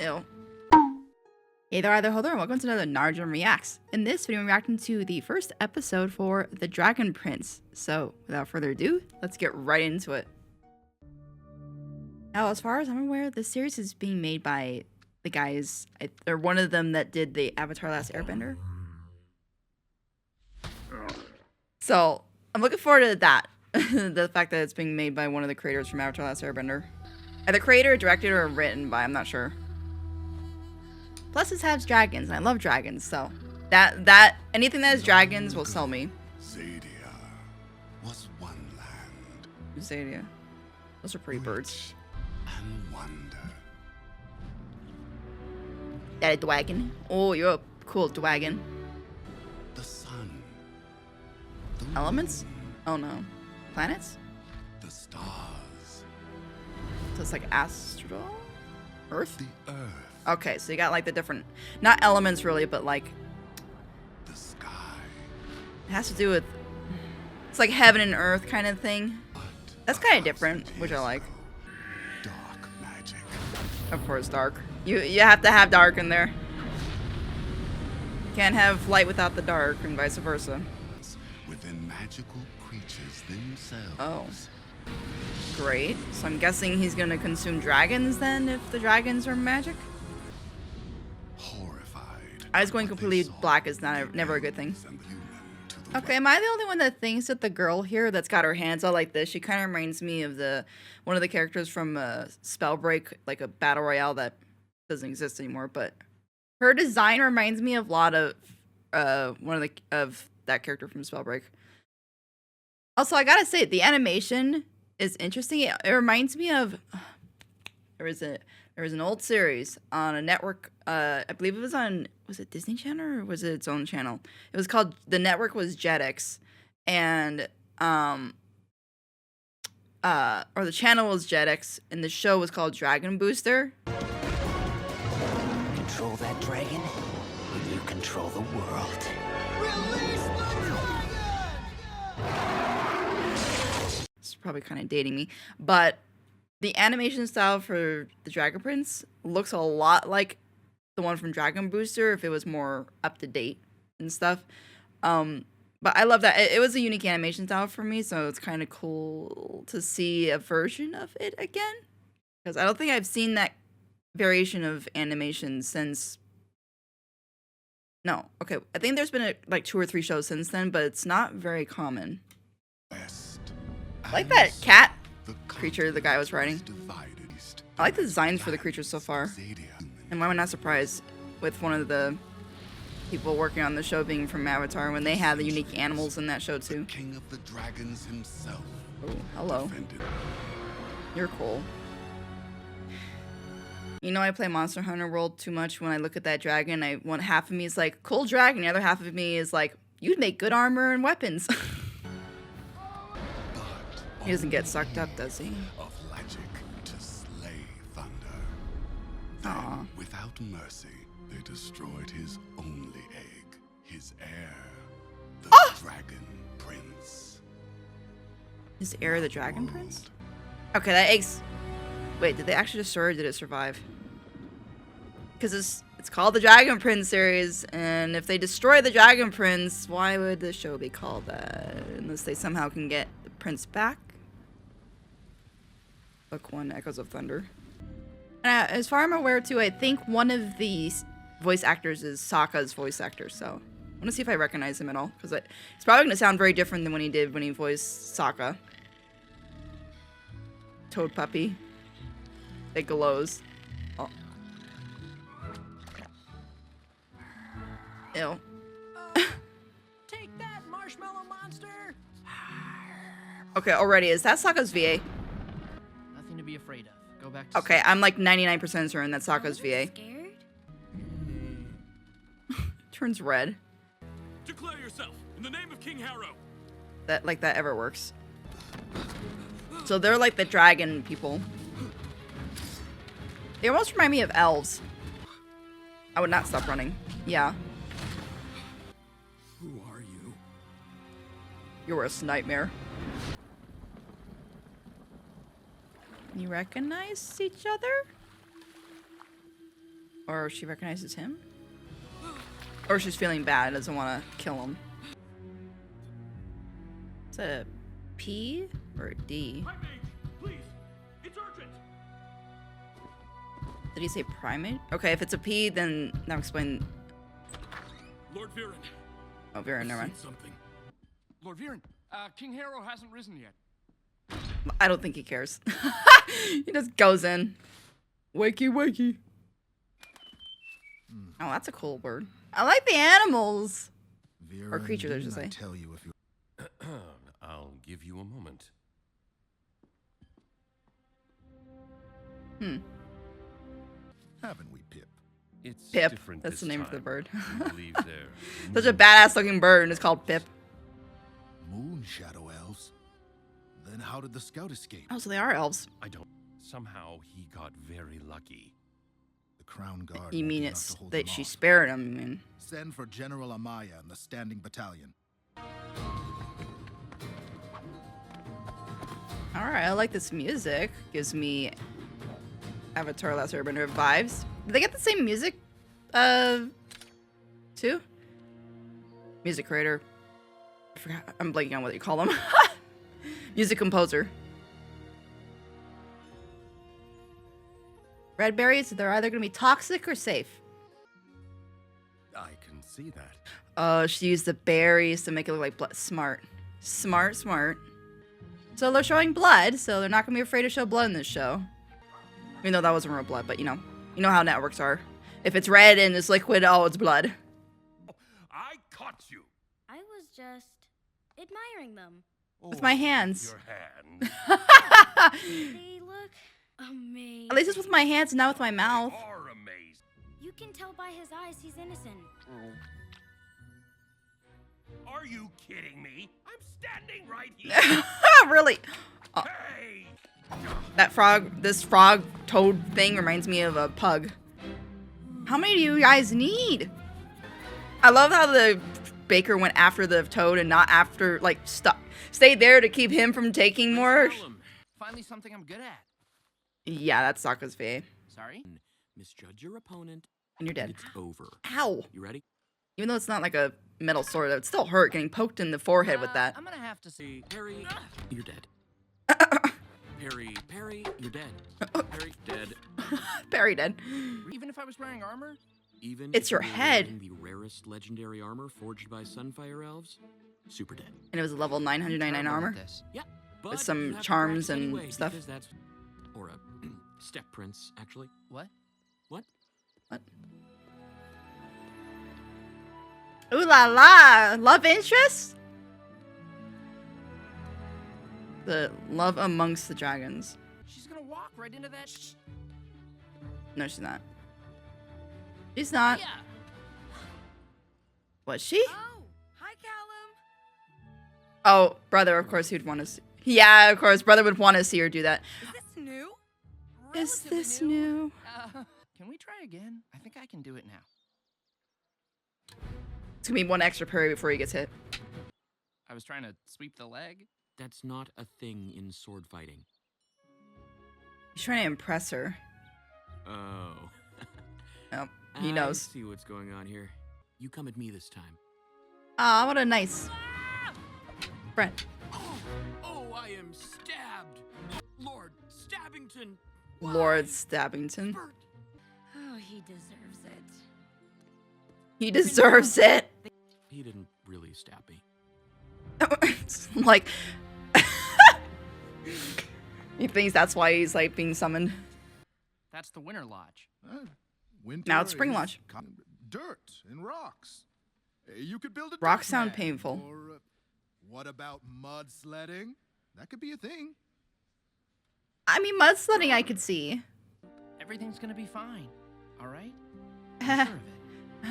Ew. Hey there, and welcome to another Najie Reacts. In this video, I'm reacting to the first episode for The Dragon Prince. So, without further ado, let's get right into it. Now, as far as I'm aware, this series is being made by the guys, or one of them that did the Avatar: Last Airbender. So, I'm looking forward to that. The fact that it's being made by one of the creators from Avatar: Last Airbender. Either creator, directed, or written by, I'm not sure. Plus, this has dragons, and I love dragons, so anything that has dragons will sell me. Zadia was one land. Zadia. Those are pretty birds. And wonder. That a dragon. Oh, you're a cool dragon. The sun. The Elements? moon, Oh no. Planets? the stars. So it's like astral? Earth? The earth. Okay, so you got like the different, not elements really, but like, The sky. it has to do with, it's like heaven and earth kind of thing. But That's kind of because different, it which is I like. so dark magic. Of course, dark. You have to have dark in there. Can't have light without the dark, and vice versa. Within magical creatures themselves. Oh. Great. So I'm guessing he's gonna consume dragons then, if the dragons are magic? Horrified. Eyes going what they completely saw, black is the never a good thing. elves and the human to the Okay, am I the only one that thinks that the girl here that's got her hands out like this, she kind of reminds me of one of the characters from Spellbreak, like a battle royale that doesn't exist anymore, but her design reminds me of a lot of of that character from Spellbreak. Also, I gotta say, the animation is interesting. It reminds me of there was an old series on a network. I believe it was it Disney Channel or was it its own channel? It was called, the network was Jetix, and or the channel was Jetix, and the show was called Dragon Booster. Control that dragon, and you control the world. It's probably kind of dating me, but the animation style for the Dragon Prince looks a lot like the one from Dragon Booster if it was more up to date and stuff. But I love that. It was a unique animation style for me, so it's kind of cool to see a version of it again. Because I don't think I've seen that variation of animation since... No, okay. I think there's been like 2 or 3 shows since then, but it's not very common. west. I like that cat The creature the guy was riding. divided east. I like the designs for the creatures so far. Zadia. And why am I not surprised with one of the people working on the show being from Avatar when they have the unique animals in that show too? King of the dragons himself. Oh, hello. Defended. You're cool. You know, I play Monster Hunter World too much. When I look at that dragon, half of me is like, cool dragon. The other half of me is like, you'd make good armor and weapons. But He doesn't get sucked up, does he? of logic to slay thunder. Then, Aw. without mercy, they destroyed his only egg, his heir, the dragon prince. Is Air the Dragon Prince? Okay, that egg's... Wait, did they actually destroy it or did it survive? Because it's called the Dragon Prince series, and if they destroy the Dragon Prince, why would the show be called that? Unless they somehow can get the prince back? Book 1, Echoes of Thunder. As far as I'm aware too, I think one of the voice actors is Sokka's voice actor, so I want to see if I recognize him at all, because it's probably going to sound very different than when he voiced Sokka. Toad puppy. It glows. Oh. Ew. Take that, marshmallow monster! Okay, already, is that Sokka's VA? Nothing to be afraid of. Go back to Okay, I'm like 99% certain that's Sokka's VA. Scared? Turns red. Declare yourself in the name of King Harrow. That ever works. So they're like the dragon people. They almost remind me of elves. I would not stop running. Yeah. Who are you? Your worst nightmare. You recognize each other? Or she recognizes him? Or she's feeling bad, doesn't want to kill him. Is that a P or a D? Primate, please. It's urgent. Did he say primate? Okay, if it's a P, then now explain. Lord Viren. Oh, Vera, never mind. Something. Lord Viren, King Harrow hasn't risen yet. I don't think he cares. He just goes in. Wakey, wakey. Oh, that's a cool word. I like the animals. Vera, Or creatures, I should say. tell you if you I'll give you a moment. haven't we, Pip? It's Pip. different That's the this name of the time. bird. We believe they're Such a badass looking bird, and it's called Pip. Moon shadow elves? Then how did the scout escape? Oh, so they are elves. I don't. Somehow he got very lucky. The crown guard. You won't mean be enough it's to hold that them she off. spared him, you mean? Send for General Amaya and the standing battalion. Alright, I like this music. Gives me Avatar Last Airbender vibes. Did they get the same music? Too? Music creator. I forgot. I'm blanking on what you call them. Music composer. Red berries, they're either going to be toxic or safe. I can see that. Oh, she used the berries to make it look like blood. Smart. Smart, smart. So they're showing blood, so they're not going to be afraid to show blood in this show. Even though that wasn't real blood, but you know how networks are. If it's red and it's liquid, oh, it's blood. I caught you. I was just admiring them. With my hands. Your hands They look amazing. At least it's with my hands, not with my mouth. Are amazing. You can tell by his eyes he's innocent. Are you kidding me? I'm standing right here. Really? Hey! This frog toad thing reminds me of a pug. How many do you guys need? I love how the baker went after the toad and not after, like, stayed there to keep him from taking more. Callum, finally something I'm good at. Yeah, that's Sokka's fate. Sorry? Misjudge your opponent, And you're dead. it's over. Ow. You ready? Even though it's not like a metal sword, that would still hurt getting poked in the forehead with that. I'm gonna have to see. Parry, you're dead. Parry, parry, you're dead. Parry, dead. Very dead. Even if I was wearing armor? Even It's if your you were head. wearing the rarest legendary armor forged by Sunfire Elves, super dead. And it was a level 999 Terrible at armor. this. Yeah, but some you have to charms practice and anyway, stuff. because that's or a step prince, actually. What? What? What? Ooh la la! Love interest? The love amongst the dragons. She's gonna walk right into that. No, she's not. She's not. Yeah. Was she? Oh, hi, Callum. Oh, brother, of course he'd want to see. Yeah, of course, brother would want to see her do that. Is this new? Is Relatively this new? Can we try again? I think I can do it now. It's gonna be one extra parry before he gets hit. I was trying to sweep the leg. That's not a thing in sword fighting. He's trying to impress her. Oh. Oh, he knows. I see what's going on here. You come at me this time. Aw, what a nice friend. Oh, I am stabbed. Lord Stabbington. Lord Stabbington. Oh, he deserves it. He deserves it. He didn't really stab me. Like, he thinks that's why he's like being summoned. That's the Winter Lodge. Winter Now it's Spring is Lodge. Dirt and rocks. You could build a Rocks dirt sound man, painful. Or, what about mud sledding? That could be a thing. I mean, mudsledding I could see. Everything's gonna be fine. All right? I'm sure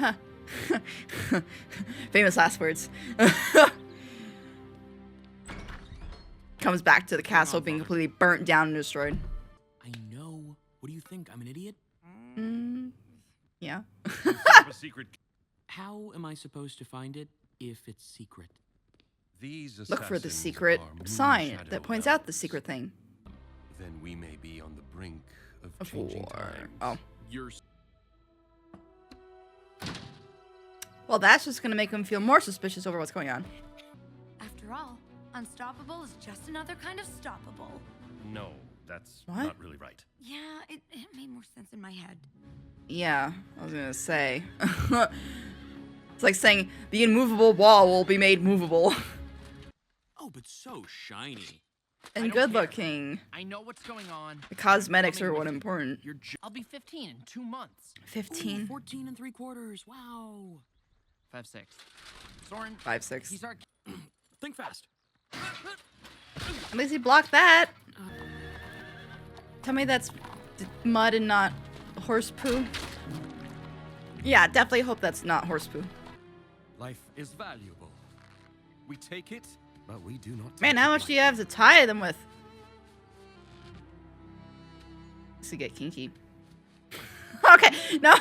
of it. Famous last words. Comes back to the castle being completely burnt down and destroyed. I know. What do you think? I'm an idiot? Yeah. You have a secret. How am I supposed to find it if it's secret? These Look for the assassins secret are moon sign shadow that points out the elves. secret thing. Then we may be on the brink of Of changing war. times. Oh. You're Well, that's just gonna make him feel more suspicious over what's going on. After all, unstoppable is just another kind of stoppable. No, that's What? not really right. Yeah, it made more sense in my head. Yeah, I was gonna say. It's like saying the immovable wall will be made movable. Oh, but so shiny. And don't good care. looking. I know what's going on. The cosmetics Coming are with what you. important. I'll be 15 in 2 months. 15, 14 and 3/4. Wow. 5'6". Soren, 5'6". he's our. Think fast. At least he blocked that. Tell me that's mud and not horse poo. Yeah, definitely hope that's not horse poo. Life is valuable. We take it, but we do not. Man, take how it much do you have to tie them with? This could get kinky. Okay, no.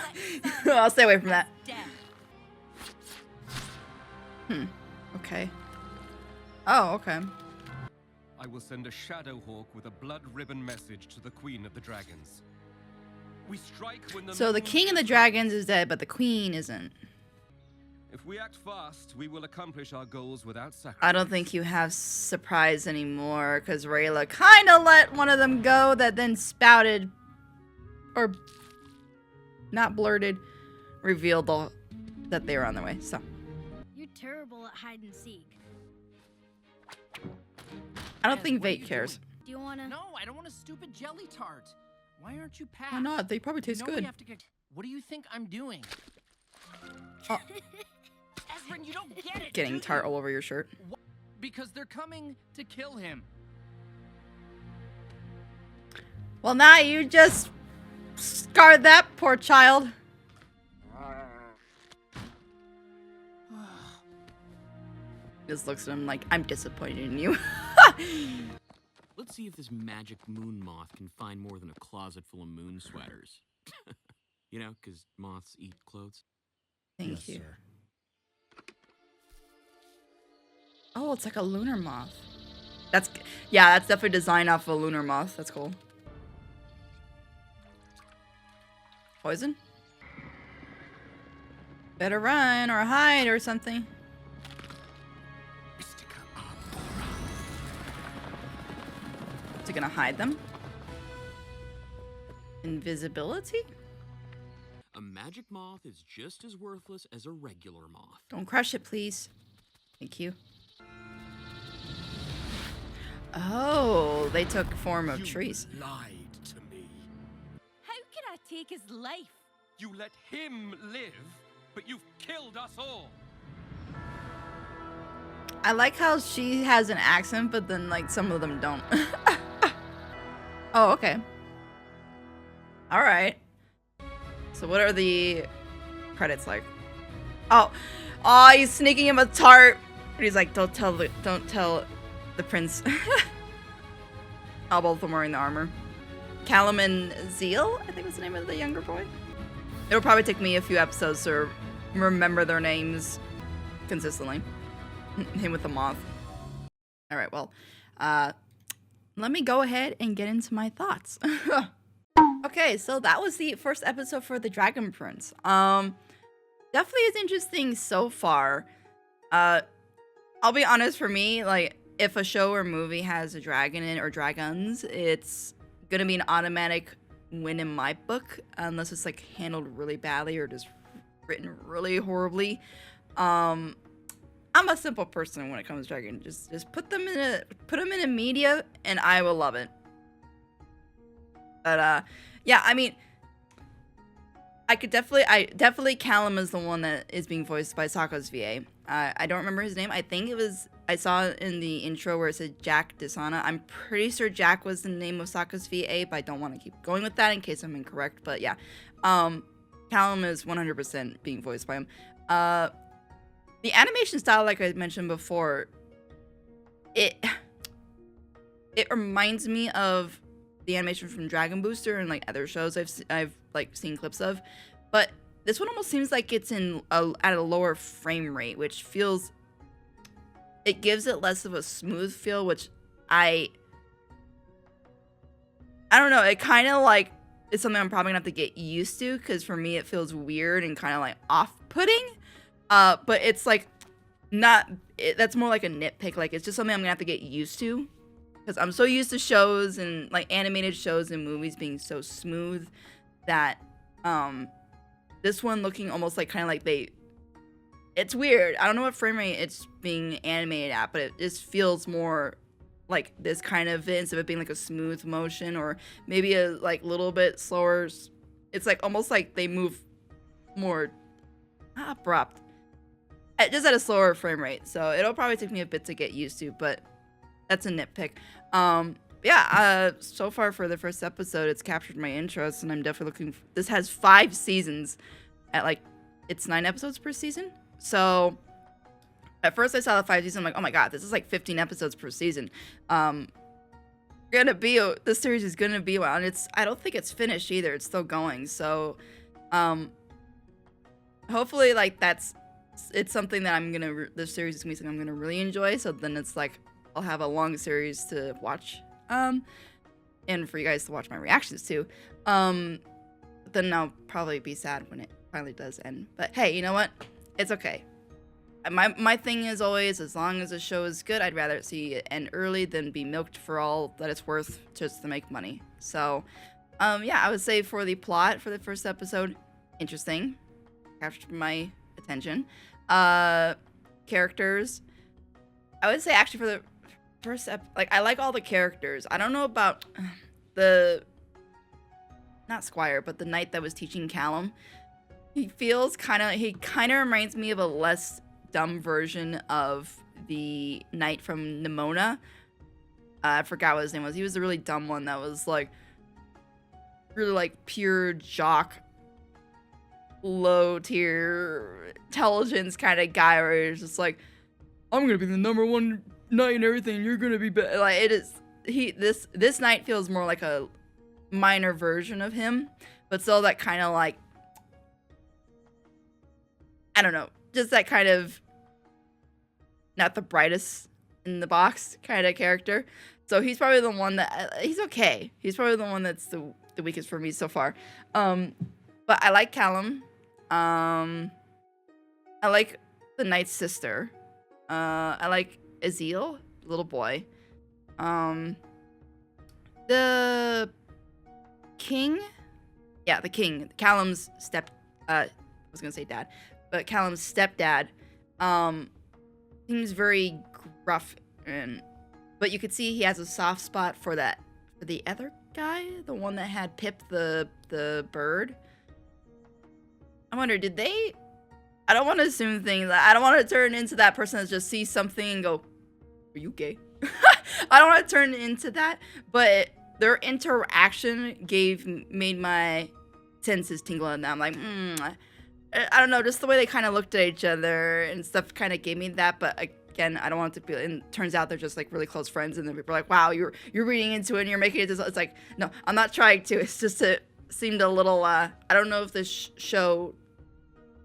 I'll stay away from that. Okay. Oh, okay. I will send a shadow hawk with a blood ribbon message to the Queen of the Dragons. We strike when the So the moon king of the is dragons is dead, but the queen isn't. If we act fast, we will accomplish our goals without sacrifice. I don't think you have surprise anymore, because Rayla kind of let one of them go that then spouted, or not blurted, revealed that they were on their way, so. You're terrible at hide and seek. I don't Yes, think what are Vate you cares. doing? Do you wanna? No, I don't want a stupid jelly tart. Why aren't you packed? Why not? They probably You taste know we good. have to get. What do you think I'm doing? Oh. Ezrin, you don't get it. Getting do tart you? all over your shirt. Because they're coming to kill him. Well, now you just scarred that poor child. Just looks at him like, I'm disappointed in you. Let's see if this magic moon moth can find more than a closet full of moon sweaters. You know, because moths eat clothes. Thank Yes, you. sir. Oh, it's like a lunar moth. Yeah, that's definitely designed off of a lunar moth. That's cool. Poison? Better run or hide or something. Is it gonna hide them? Invisibility? A magic moth is just as worthless as a regular moth. Don't crush it, please. Thank you. Oh, they took form of trees. Lied to me. How can I take his life? You let him live, but you've killed us all. I like how she has an accent, but then like some of them don't. Oh, okay. All right. So what are the credits like? Oh, he's sneaking him a tart. And he's like, don't tell the prince. Oh, both of them wearing the armor. Callum and Zeal, I think was the name of the younger boy. It'll probably take me a few episodes to remember their names consistently. Him with the moth. All right, well, let me go ahead and get into my thoughts. Okay, so that was the first episode for the Dragon Prince. Definitely is interesting so far. I'll be honest, for me, like, if a show or movie has a dragon in it or dragons, it's gonna be an automatic win in my book, unless it's like handled really badly or just written really horribly. I'm a simple person when it comes to dragon. Just put them in a media and I will love it. But yeah, I mean, I definitely Callum is the one that is being voiced by Sokka's VA. I don't remember his name. I think I saw it in the intro where it said Jack Desana. I'm pretty sure Jack was the name of Sokka's VA, but I don't want to keep going with that in case I'm incorrect. But yeah, Callum is 100% being voiced by him. The animation style, like I mentioned before, it reminds me of the animation from Dragon Booster and like other shows I've like seen clips of, but this one almost seems like it's at a lower frame rate, which it gives it less of a smooth feel, which I don't know. It kind of like it's something I'm probably gonna have to get used to, because for me it feels weird and kind of like off-putting. But it's like not. That's more like a nitpick. Like it's just something I'm gonna have to get used to, because I'm so used to shows and like animated shows and movies being so smooth that this one looking almost like kind of like it's weird. I don't know what frame rate it's being animated at, but it just feels more like this kind of instead of it being like a smooth motion or maybe a like little bit slower. It's like almost like they move more abrupt, just at a slower frame rate. So it'll probably take me a bit to get used to, but that's a nitpick. So far for the first episode, it's captured my interest, and I'm definitely looking. This has 5 seasons, at like it's 9 episodes per season. So at first I saw the 5 seasons, I'm like, oh my god, this is like 15 episodes per season. This series is gonna be a while, and I don't think it's finished either. It's still going. So, hopefully, like it's something that this series is gonna be something I'm gonna really enjoy. So then it's like I'll have a long series to watch, and for you guys to watch my reactions too. Then I'll probably be sad when it finally does end. But hey, you know what? It's okay. My thing is always, as long as the show is good, I'd rather see it end early than be milked for all that it's worth just to make money. So, yeah, I would say for the plot for the first episode, interesting, captured my attention. Characters, I would say actually for the first I like all the characters. I don't know about not Squire, but the knight that was teaching Callum. He kind of reminds me of a less dumb version of the knight from Nimona. I forgot what his name was. He was a really dumb one that was like really like pure jock, low tier intelligence kind of guy where he's just like, I'm gonna be the #1 knight and everything, you're gonna be better. Like it is this knight feels more like a minor version of him, but still that kind of like, I don't know, just that kind of not the brightest in the box kind of character. So he's probably the one that he's okay. He's probably the one that's the weakest for me so far. But I like Callum. I like the knight's sister. I like Azil, little boy. The king. Yeah, the king. Callum's I was gonna say dad. But Callum's stepdad seems very gruff, but you could see he has a soft spot for the other guy, the one that had Pip the bird. I wonder, did they? I don't want to assume things. I don't want to turn into that person that just sees something and go, "Are you gay?" I don't want to turn into that, but their interaction made my senses tingle, and I'm like, I don't know, just the way they kind of looked at each other and stuff kind of gave me that. But again, I don't want it to be, and it turns out they're just like really close friends, and then people are like, wow, you're reading into it and you're making it. It's like, no, I'm not trying to. It's just it seemed a little. I don't know if this show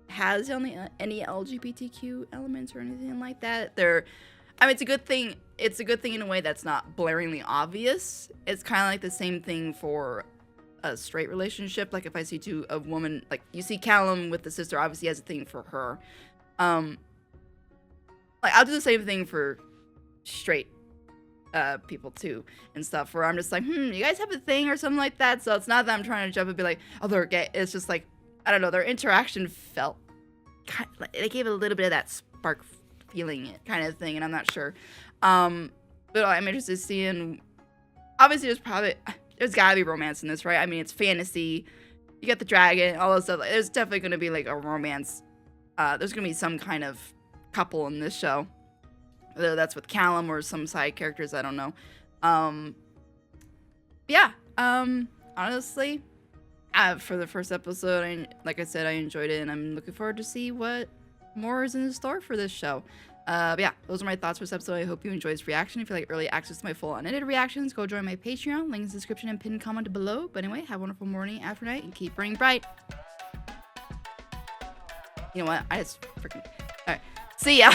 has any LGBTQ elements or anything like that. I mean, it's a good thing. It's a good thing in a way that's not blaringly obvious. It's kind of like the same thing for a straight relationship. Like if I see a woman, like you see Callum with the sister, obviously has a thing for her. Like I'll do the same thing for straight people too and stuff, where I'm just like, you guys have a thing or something like that. So it's not that I'm trying to jump and be like, oh, they're gay. It's just like, I don't know, their interaction felt kind of like, they gave a little bit of that spark feeling kind of thing, and I'm not sure. But I'm interested in seeing. Obviously, there's gotta be romance in this, right? I mean, it's fantasy. You got the dragon, all those stuff. Like, there's definitely gonna be like a romance. There's gonna be some kind of couple in this show, whether that's with Callum or some side characters. I don't know. Yeah. Honestly, for the first episode, like I said, I enjoyed it, and I'm looking forward to see what more is in store for this show. But yeah, those are my thoughts for this episode. I hope you enjoyed this reaction. If you like early access to my full unedited reactions, go join my Patreon. Link in the description and pinned comment below. But anyway, have a wonderful morning, after night, and keep burning bright. You know what? I just freaking... Alright. See ya!